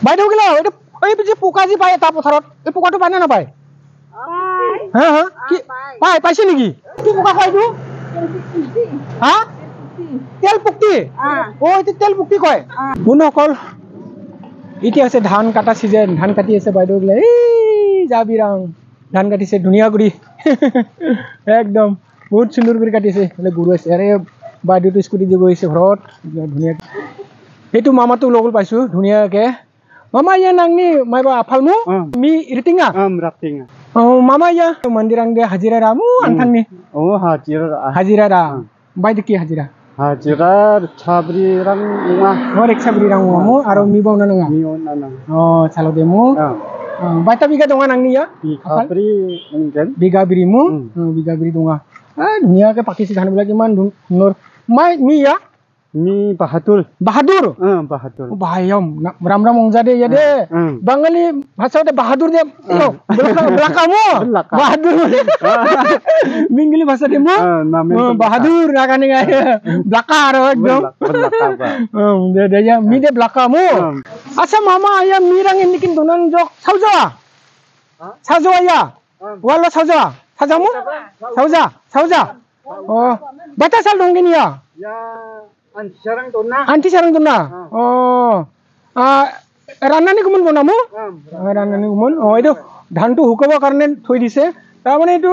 বাইদেউ গিলা এই যে পোকা যে পায় তাৰ পথাৰত এই পোকাটো পায় নে নাপায় হা হা কি পাইছে নেকি কি পোকা কয় এইটো হা তেল পুক্তি এইটো তেল পুক্তি কয় বন্ধুসকল এতিয়া আছে ধান কাটা সিজন ধান কাটি আছে বাইদেউ গিলা এই যাবিৰাং ধান কাটিছে ধুনীয়া কৰি একদম বহুত সুন্দৰ কৰি কাটিছে মানে গুৰু আছে আৰে বাইদেউটো স্কুটি দি গৈছে ঘৰত ধুনীয়া এইটো মামাটো লগল পাইছো ধুনীয়াকে mama ya nang ni mai ba apalmu mi iritinga ratinga mama ya mandirang de hajira ramu antang ni oh hajira ra bai de ki hajira sabri rang unga rek sabri rang mu aro mi bauna nanga oh salo demu bai ta biga donga nang ni ya sabri ngen biga birimu biga biri donga dunia ke pakisi dhan bila kiman nur mai mi ya mi bahadur bahadur bahayam ram ongja de ya de bangali bhasha de bahadur de belakamu bahadur mingli bhasha de mu bahadur rakane ga belakar ekdom de ya mi de belakamu asa mama ya mirang ini kin donan jok sauja ya wala saujamu sauja oh bata sal dongin ya Anti sarang tunna. Oh, ranna ni kumun bonamu? Ranna ni kumun. Oh, itu dhan tu hukaba karne thoi dise. Ta mane itu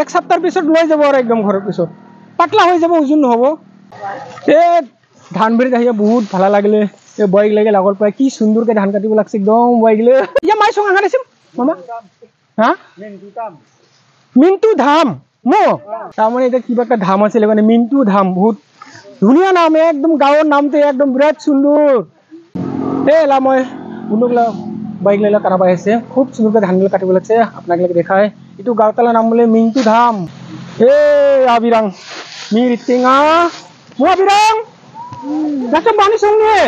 ek saptar pisot loi jabo ar ekdom ghor pisot. Patla hoi jabo ujun hobo. E dhan beri dahiya bahut bhala lagile. E boy lage lagol pai ki sundur ke dhan katibo lagse ekdom boy gile. Ya mai song angane sim mama. Ha? Mintu dham. Mo. Ta mane eta kiba ekta dham asile mane Mintu dham bahut ধুনিয়া নাম একদম গাঁৱৰ নামতে একদম বিৰাট সুন্দৰ এলা মই উনুগলা bike লৈলা কানা পাই আছে খুব সুন্দৰকৈ ধান গিলা কাটিব লাগছে আপোনাক দেখায় এইটো গাঁৱতলা নাম বোলে মিন্টু ধাম এ আবিৰাং মি ৰিটিঙা মো আবিৰাং নাচম বানি সঙ্গে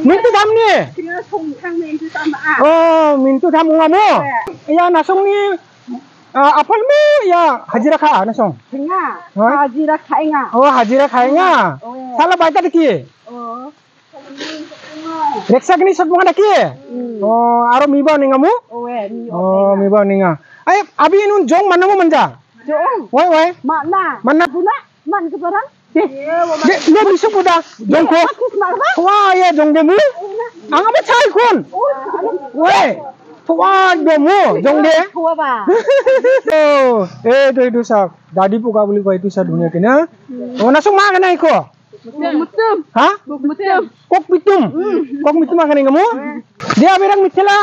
মিন্টু ধাম নি মিন্টু ধাম উঙামো ইয়া নাচংনি apalmu ya hajira kha nasong enga hajira khaenga oh hajira khaenga sala baita deki reksa gini sok monga deki oh aro miba ningamu oh miba ninga ay abi nun jong manamu manja jong wai mana puna man ke barang dia bisa puda jong ko wah ya jong demu angame chai kon wai Wah, demo, jong de. Oh, itu sah. Dadi puka beli kau itu sah dunia kena. Oh, nasung makan naik ko. Mutum. Hah? Mutum. Kok bitum makan ni kamu? Dia berang mitela.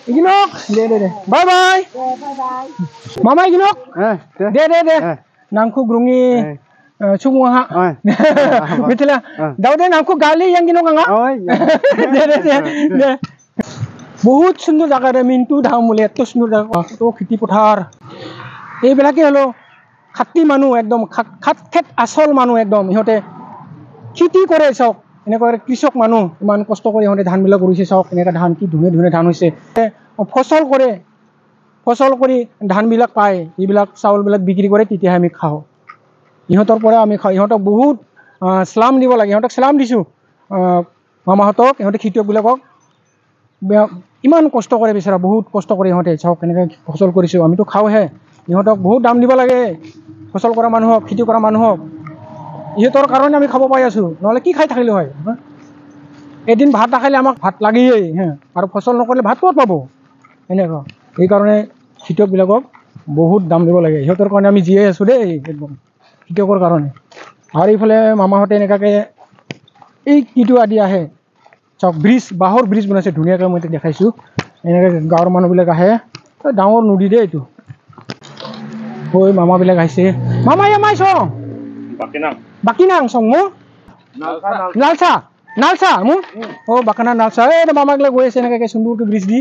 Iginok. De. Bye bye. Mama iginok. De. Nangku grungi. Cuma ha. Mitela. Daude nangku gali yang ginok anga. De. বহুত সুন্দৰ জায়গা মিন্টু ধাম বলে এত সুন্দৰ জায়গা তো খেতি পথাৰ এইবিলাকে হলো খাতি মানুহ একদম খাত আসল মানুহ একদম ইহঁতে খেতি কৰে চাওক এনেকৈ কৃষক মানুহ ইমান কষ্ট কৰি ইহঁতে ধানবিলাক কৰিছে চাওক এনেকৈ ধান কি ধুনীয়া ধান হৈছে ফচল কৰি ধানবিলাক পায় এইবিলাক চাউলবিলাক বিক্ৰী কৰে তেতিয়াহে আমি খাওঁ ইহঁতৰ পৰা আমি খাওঁ ইহঁতক বহুত সালাম দিব লাগে ইহঁতক সালাম দিছোঁ মামাহঁতক ইহঁতে খেতিয়কবিলাকক ইমান কষ্ট কৰে বিচাৰা বহুত কষ্ট কৰে ইহঁতে চাওক এনেকৈ ফচল কৰিছোঁ আমিতো খাওঁহে ইহঁতক বহুত দাম দিব লাগে ফচল কৰা মানুহক খেতি কৰা মানুহক ইহঁতৰ কাৰণে আমি খাব পাই আছোঁ নহ'লে কি খাই থাকিলোঁ হয় এদিন ভাত নাখালে আমাক ভাত লাগেই আৰু ফচল নকৰিলে ভাত ক'ত পাব এনেকুৱা এইকাৰণে খেতিয়কবিলাকক বহুত দাম দিব লাগে ইহঁতৰ কাৰণে আমি জীয়াই আছোঁ দেই একদম খেতিয়কৰ কাৰণে আৰু এইফালে মামাহঁতে এনেকুৱাকৈ এই কিটো আদি আহে চাওক ব্ৰিজ বাঁহৰ ব্ৰিজ বনাইছে ধুনীয়াকৈ মই দেখাইছোঁ এনেকৈ গাঁৱৰ মানুহবিলাক আহে ডাঙৰ নদী দেই এইটো হৈ মামাবিলাক আহিছে মামা ইয়া মাই চং বাকিনাং চং মোৰ নালচা মোৰ বাকানা নালচা এই মামাবিলাক গৈ আছে এনেকৈ সুন্দৰকৈ ব্ৰিজ দি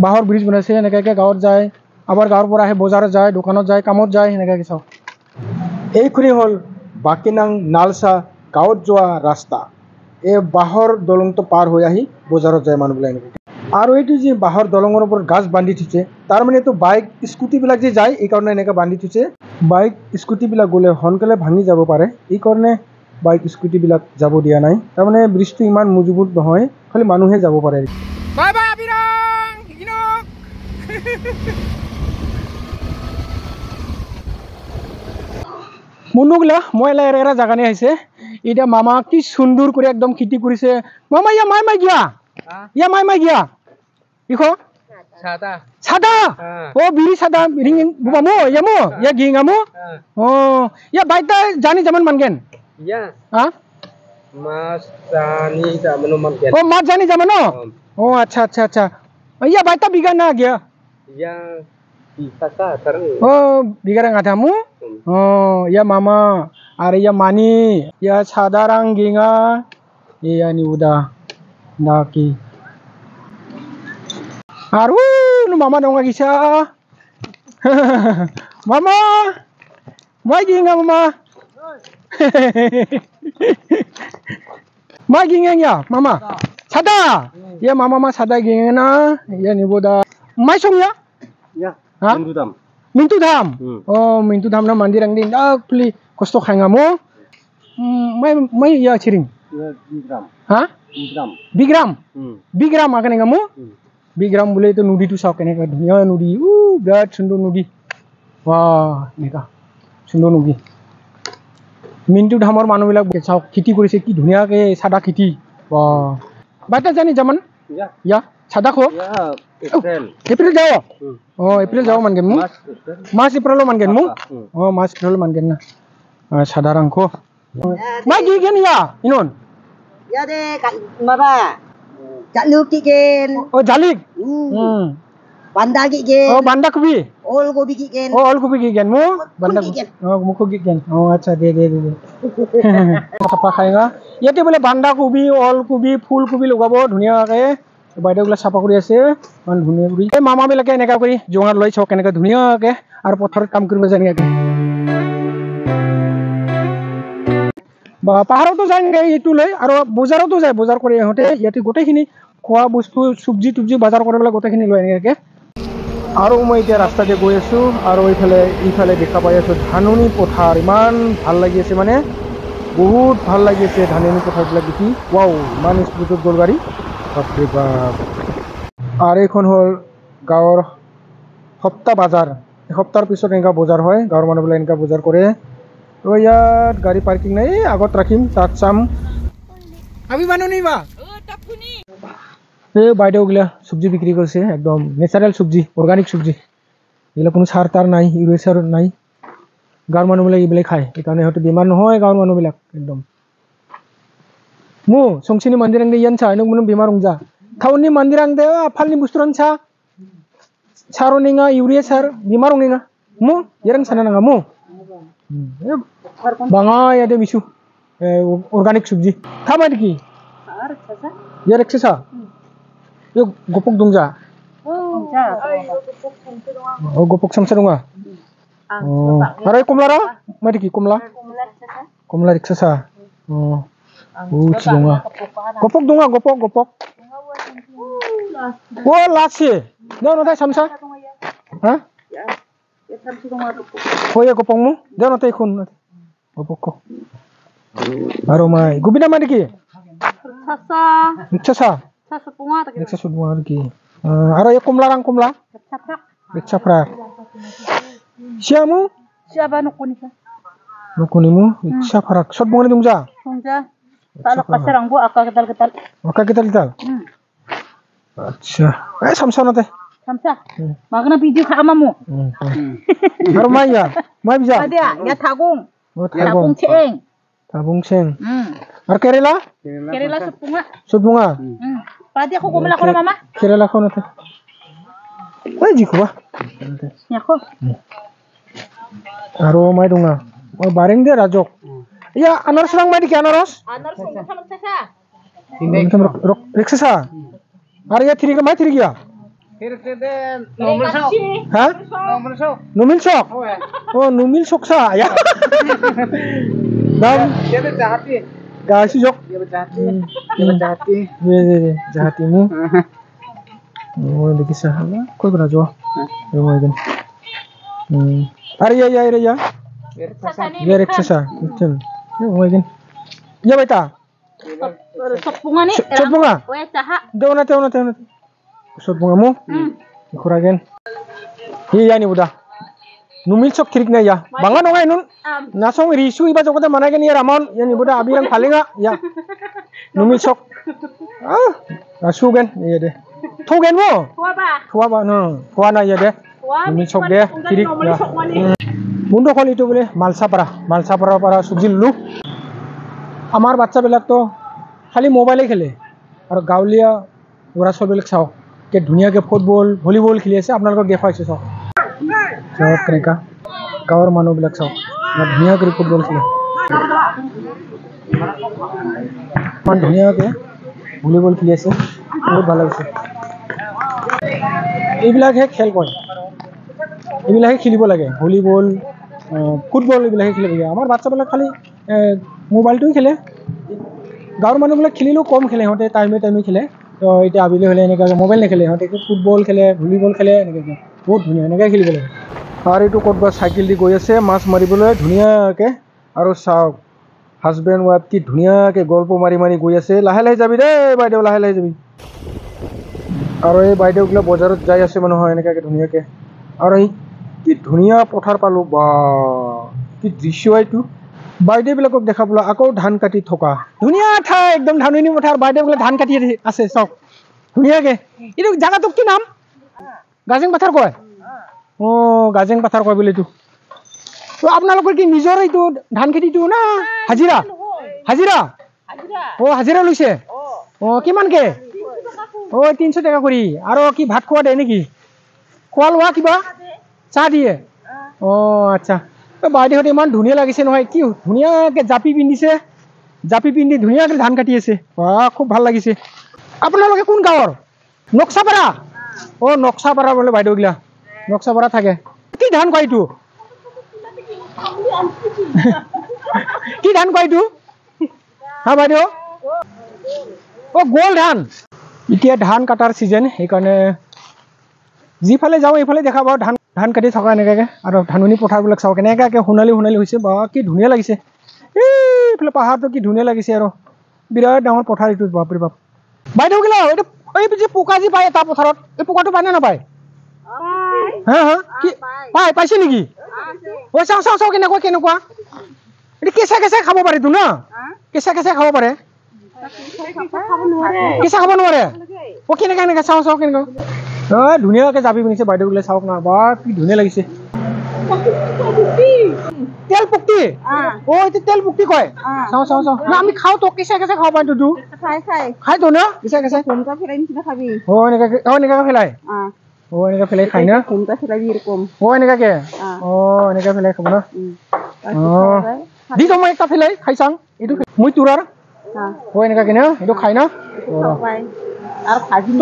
বাঁহৰ ব্ৰিজ বনাইছে এনেকৈ গাঁৱত যায় আবাৰ গাঁৱৰ পৰা আহে বজাৰত যায় দোকানত যায় কামত যায় এনেকৈ চাওক এইখনি হ'ল বাকিনাং নালচা গাঁৱত যোৱা ৰাস্তা এই বাঁহৰ দলংটো পাৰ হৈ আহি বজাৰত যায় মানুহবিলাক এনেকৈ আৰু এইটো যে বাঁহৰ দলঙৰ ওপৰত গাছ বান্ধি থৈছে তাৰ মানে এইটো বাইক স্কুটিবিলাক যে যায় এইকাৰণে এনেকৈ বান্ধি থৈছে বাইক স্কুটিবিলাক গ'লে সোনকালে ভাঙি যাব পাৰে এইকাৰণে বাইক স্কুটিবিলাক যাব দিয়া নাই তাৰমানে ব্ৰিজটো ইমান মজবুত নহয় খালি মানুহে যাব পাৰে বাই বাই আবিৰাং ইনক মুনুগলা মই এৰা জাগানে আহিছে এটা মামা কি সুন্দর করে একদম খেতি করেছে মামা ইয়া মাই গিয়া ইখো সাদা সাদা ও বিড়ি সাদা রিং বুবামো ইয়ামো ইয়া গিঙামো ও ইয়া বাইতা জানি যেমন মানগেন ইয়া হ্যাঁ মাছ জানি যেমন ও আচ্ছা আচ্ছা আচ্ছা ইয়া বাইতা বিঘা না গিয়া ইয়া oh bigarang adamu oh ya mama are ya mani ya sadarang ginga iya ni udah naki aru nu mama dong lagi sa mama mai ginga mama mai ginga ya mama sada ya mama mah sada ginga na ya ni udah mai song ya Ya. Hah? Mintu Dham. Oh, Mintu Dham na mandir ang din. Pli kosto khangamu. Mai ya chiring. Ya, Bigram. Hah? Bigram. Bigram. Bigram akan ngamu? Bigram boleh itu nudi tu sao kene ka dunia nudi. Berat sundur nudi. Wah, neka. Sundur nudi. Mintu Dhamor manu bilak sao khiti korise ki dunia ke sada khiti. Wah. Bata jani zaman? Ya. Ya, sada ko? Ya, April. April jauh. Oh, April jauh man genmu? Mas April lo man genmu? Oh, Mas April lo man genna. Sadarang ko. Mai gi gen ya, inon. Ya deh, Kak Mama. Jaluk kiken. Oh, jalik. Banda kiken. Oh, banda kubi. Ol gobi kiken. Oh, all kubi gi genmu? Banda. Kiken. Oh, muko gi gen. Oh, acha de. Apa khayenga? Yate bole banda kubi, all kubi, full kubi logabo dhuniya ke. বাইদেউগুলা চাফা কৰি আছে ইমান ধুনীয়া কৰি এই মামাবিলাকে এনেকা কৰি জোঙাত লৈ চাওক কেনেকৈ ধুনীয়াকৈ আৰু পথাৰত কাম কৰিব যায় এনেকৈ বা পাহাৰতো যায় এনেকৈ এইটো লৈ আৰু বজাৰতো যায় বজাৰ কৰি ইহঁতে ইয়াতে গোটেইখিনি খোৱা বস্তু চব্জি তব্জি বজাৰ কৰিবলৈ গোটেইখিনি লৈ এনেকৈ আৰু মই এতিয়া ৰাস্তাতে গৈ আছোঁ আৰু ইফালে দেখা পাই আছোঁ ধাননি পথাৰ ইমান ভাল লাগি আছে মানে বহুত ভাল লাগি আছে ধাননি পথাৰবিলাক দেখি ৱাও ইমান স্পীডত গ'ল গাড়ী বাপৰে বাপ আৰ এখন হল গাঁৱৰ সপ্তাহ বাজাৰ এসপ্তাহৰ পিছত এনেকা বজাৰ হয় গাঁৱৰ মানুহবিলাক এনেকা বজাৰ কৰে তো ইয়াত গাড়ী পাৰ্কিং নাই আগত ৰাখিম তাত চাম আমি মানুহ নিবা এই বাইদেউগিলা চব্জি বিক্ৰী কৰিছে একদম নেচাৰেল চব্জি অৰ্গানিক চব্জি এইবিলাক কোনো সাৰ তাৰ নাই ইউৰিয়া সাৰ নাই গাঁৱৰ মানুহবিলাক এইবিলাক খায় সেইকাৰণে সিহঁতে বেমাৰ নহয় গাঁৱৰ মানুহবিলাক একদম mu songsini mandirang de yan cha nuk munum bimar ungja thauni mandirang de aphalni busturan cha charo ninga urea sar bimar unginga mu yerang sana nanga mu banga ya de bisu organic subji thama diki ya reksasa yo gopok dungja oh gopok samsa dunga oh arai kumlara ma diki kumla reksasa oh cidunga gopok oh lasi dia nanti samsa hah oh ya gopokmu dia nanti ikun gopokku aromai gubina mana lagi sasa bunga lagi aro ya kumla Rekcaprak siapa nukunimu Rekcaprak shot bunga ni dungja Talok kasarang bu akal ketal. Acha. Samsa nate. Samsa. Magna video ka amamu. Harumai ya. Mai bisa. Ada ya tagung. Tabung ceng. Ar kerela? Kerela Supunga. Padi aku kumala ko mama. Kerela ko nate. Ai jiku ba. Ya ko. Aro mai dunga. Oh bareng dia rajok. Iya, anaros lang mai diki anaros. Reksasa. Are ya thiri ka mai thiri gya. Hah? Numil sok. Oh, numil sok sa ya. Dam. Dia berjahati. Gasi jok. Dia berjahati. Ye, jahatimu. Oh, diki sa. Koi berajo. Yo mai den. Are ya. Ya reksasa. Betul. Yo mai den. iya baita Sop bunga nih. Sop bunga? Weh, caha. Teona sop bunga mu ikuragen iya ni buda numil sok kirik na ya banga nongai nun nasong risu iba jokota managen ya ramon ya ni buda abirang palinga ya numil sok sugen iya deh thogen mo Tua ba? no thua na iya deh numil sok deh kirik ya mundo kol itu bole malsapara para subjil lu আমার বাচ্চাবিলাক তো খালি মোবাইলে খেলে আৰু গাঁৱলীয়া ল'ৰা ছোৱালীবিলাক চাওক কে ধুনীয়াকৈ ফুটবল ভলীবল খেলি আছে আপোনালোকক দেখুৱাইছোঁ চাওক চাওক কেনেকুৱা গাঁৱৰ মানুহবিলাক চাওক ধুনীয়াকৈ ফুটবল খেলে ইমান ধুনীয়াকৈ ভলীবল খেলি আছে বহুত ভাল লাগিছে এইবিলাকহে খেল কয় এইবিলাকে খেলিব লাগে ভলীবল ফুটবল এইবিলাকে খেলিব লাগে আমাৰ বাচ্চাবিলাক খালি মোবাইলটোৱে খেলে গাঁৱৰ মানুহবিলাক খেলিলেও কম খেলে সিহঁতে টাইমে খেলে তো এতিয়া আবেলি হ'লে এনেকৈ মোবাইল নেখেলে সিহঁতে ফুটবল খেলে ভলীবল খেলে এনেকৈ বহুত ধুনীয়া এনেকৈ খেলিব লাগে আৰু এইটো ক'ৰবাত চাইকেল দি গৈ আছে মাছ মাৰিবলৈ ধুনীয়াকৈ আৰু চাওক হাজবেণ্ড ৱাইফ কি ধুনীয়াকৈ গল্প মাৰি গৈ আছে লাহে লাহে যাবি দেই বাইদেউ লাহে লাহে যাবি আৰু এই বাইদেউবিলাক বজাৰত যাই আছে মানুহ এনেকুৱাকৈ ধুনীয়াকৈ আৰু এই কি ধুনীয়া পথাৰ পালোঁ বা কি দৃশ্য এইটো বাইদেউবিলাকক দেখাবলৈ আকৌ ধান কাটি থকা ধুনীয়া ঠাই একদম ধাননি পথাৰ বাইদেউবিলাক ধান কাটি আছে চাওক ধুনীয়াকৈ এইটো জেগাটোক কি নাম গাজেং পাথাৰ কয় গাজেং পাথাৰ কয় বোলে এইটো তো আপোনালোকৰ কি নিজৰ এইটো ধান খেতিটো না হাজিৰা হাজিৰা লৈছে কিমানকৈ 300 টকা কৰি আৰু কি ভাত খোৱা দিয়ে নেকি খোৱা লোৱা কিবা চাহ দিয়ে আচ্ছা বাইদেউহঁতে ইমান ধুনীয়া লাগিছে নহয় কি ধুনীয়াকৈ জাপি পিন্ধি ধুনীয়াকৈ ধান কাটি আছে খুব ভাল লাগিছে আপোনালোকে কোন গাঁৱৰ নক্সাপাৰা নক্সাপাৰা বোলে বাইদেউগিলা নক্সাপাৰা থাকে কি ধান কয় এইটো কি ধান কয় এইটো হা বাইদেউ গোল ধান এতিয়া ধান কাটাৰ ছিজন সেইকাৰণে যিফালে যাওঁ এইফালে দেখা পাওঁ ধান কাটি থকা এনেকুৱাকৈ আৰু ধাননি পথাৰবিলাক চাওঁ কেনেকুৱাকৈ সোণালী হৈছে বা কি ধুনীয়া লাগিছে এইফালে পাহাৰটো কি ধুনীয়া লাগিছে আৰু বিৰাট ডাঙৰ পথাৰ এইটো বাপৰে বাপ বাইদেউগিলা এইটো এই যে পোকা যি পায় এটা পথাৰত এই পোকাটো পায় নে নাপায় কি পাইছে নেকি চাওঁ কেনেকুৱা এইটো কেঁচা খাব পাৰেতো ন কেঁচা খাব পাৰে কেঁচা খাব নোৱাৰে কেনেকৈ চাওঁ কেনেকুৱা ধুনীয়াকৈ জাপি পিন্ধিছে বাইদেউগিলা চাওক না বা কি ধুনীয়া লাগিছে তেল পুক্তি এইটো তেল পুক্তি কয় চাওঁ না আমি খাওঁ তো কেঁচা খাব পাৰোঁতো খাইতো ন কেঁচা এনেকৈ ফেলাই এনেকৈ ফেলাই খাই না এনেকুৱাকৈ এনেকৈ ফেলাই খাব ন দি মই একটা ফেলাই খাই চাওঁ এইটো মই তোৰাৰ এনেকুৱাকৈ ন এইটো খাই ন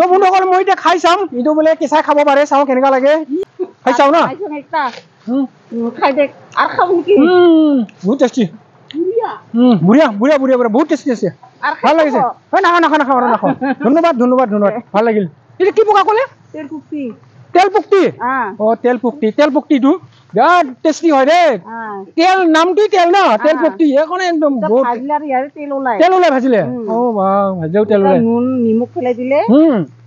বন্ধুসকল মই এতিয়া খাই চাম এইটো বোলে কেঁচা খাব পাৰে চাওঁ কেনেকুৱা লাগে খাই চাওঁ ন বহুত টেষ্টি বুঢ়িয়া বহুত টেষ্টি আছে ভাল লাগিছে নাখাওঁ ধন্যবাদ ভাল লাগিল এইটো কি পোকা ক'লে তেল পুক্তিটো বিৰাট টেষ্টি হয় দেই তেল নামটোই তেল ন তেল পুক্তি এইকাৰণে একদম তেল ওলাই ভাজিলে ভাজিলেও তেল ওলাই নিমখ পেলাই দিলে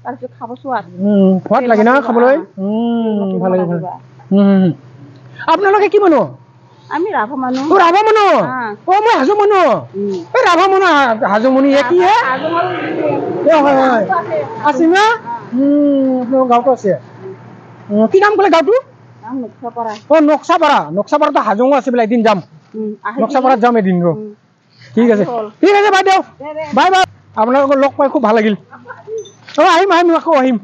তাৰপিছত খাব সোৱাদ লাগে ন খাবলৈ ভাল লাগে আপোনালোকে কি মানুহ আমি ৰাভা মানুহ মই হাজো মানুহ এই ৰাভা মানুহ হাজো মানুহ কি হয় আছে না গাঁৱটো আছে কি নাম ক'লে গাঁৱটো নক্সাপাৰাটো হাজঙো আছে বোলে এদিন যাম নক্সাপাৰাত যাম এদিন ঠিক আছে বাইদেউ বাই আপোনালোকক লগ পাই খুব ভাল লাগিল আহিম আকৌ আহিম